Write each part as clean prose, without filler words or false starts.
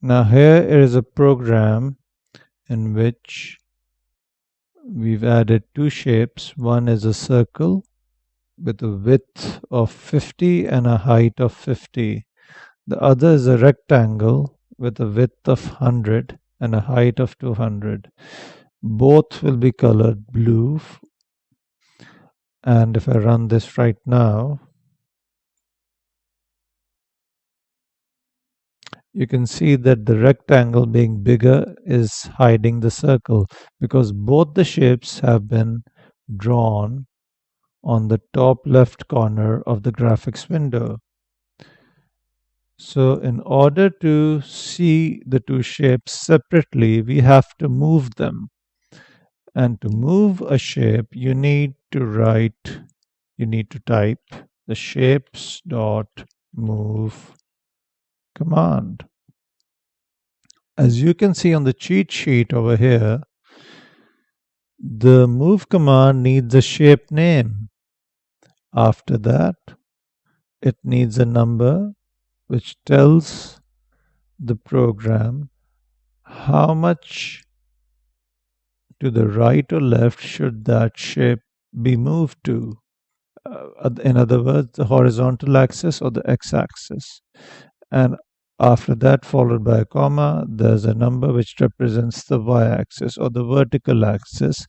Now here is a program in which we've added two shapes. One is a circle with a width of 50 and a height of 50. The other is a rectangle with a width of 100 and a height of 200. Both will be colored blue. And if I run this right now, you can see that the rectangle being bigger is hiding the circle because both the shapes have been drawn on the top left corner of the graphics window. So in order to see the two shapes separately, we have to move them. And to move a shape, you need to type the shapes dot move command. As you can see on the cheat sheet over here, the move command needs a shape name. After that, it needs a number which tells the program how much to the right or left should that shape be moved to. In other words, the horizontal axis or the x-axis. And after that, followed by a comma, there's a number which represents the y-axis or the vertical axis.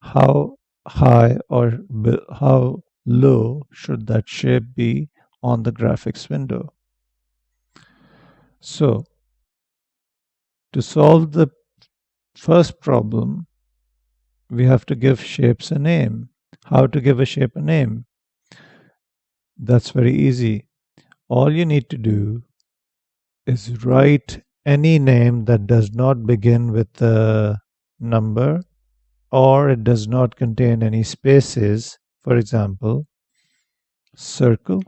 How high or how low should that shape be on the graphics window? So, to solve the first problem, we have to give shapes a name. How to give a shape a name? That's very easy. All you need to do is write any name that does not begin with a number or it does not contain any spaces. For example, circle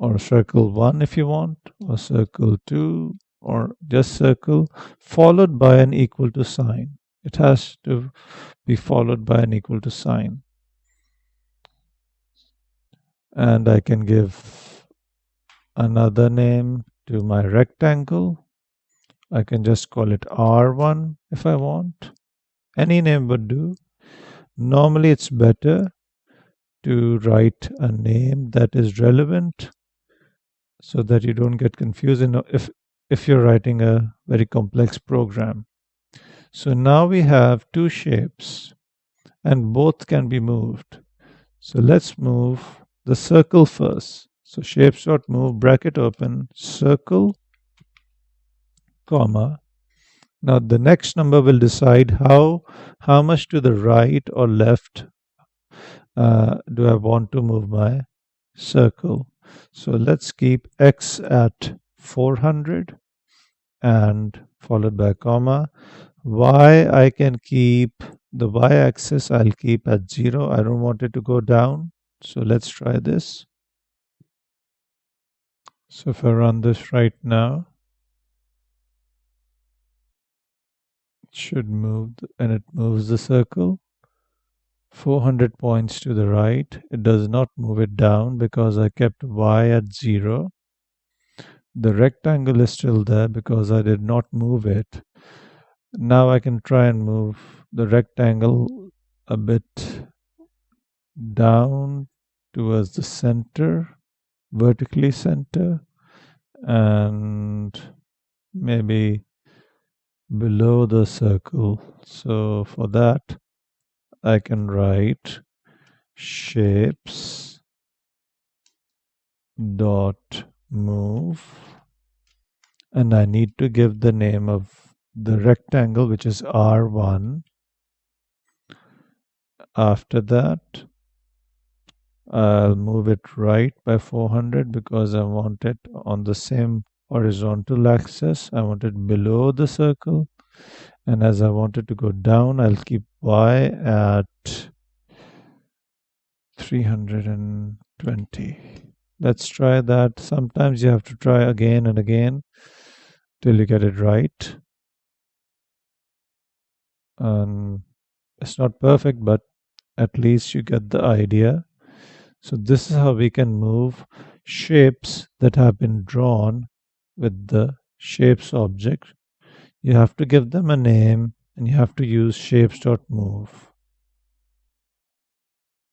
or circle 1 if you want, or circle 2, or just circle, followed by an equal to sign. It has to be followed by an equal to sign. And I can give another name to my rectangle. I can just call it R1 if I want. Any name would do. Normally, it's better to write a name that is relevant so that you don't get confused if you're writing a very complex program. So now we have two shapes and both can be moved. So let's move the circle first. So shapes.move bracket open circle, comma. Now the next number will decide how much to the right or left do I want to move my circle. So let's keep x at 400 and followed by a comma. Y I can keep the y-axis I'll keep at 0. I don't want it to go down. So let's try this. So if I run this right now, it should move and it moves the circle 400 points to the right. It does not move it down because I kept y at 0. The rectangle is still there because I did not move it. Now I can try and move the rectangle a bit down towards the center, vertically center, and maybe below the circle. So for that, I can write shapes dot move, and I need to give the name of the rectangle, which is R1. After that, I'll move it right by 400 because I want it on the same horizontal axis. I want it below the circle. And as I want it to go down, I'll keep y at 320. Let's try that. Sometimes you have to try again and again till you get it right. It's not perfect, but at least you get the idea. So this is how we can move shapes that have been drawn with the shapes object, you have to give them a name and you have to use shapes.move.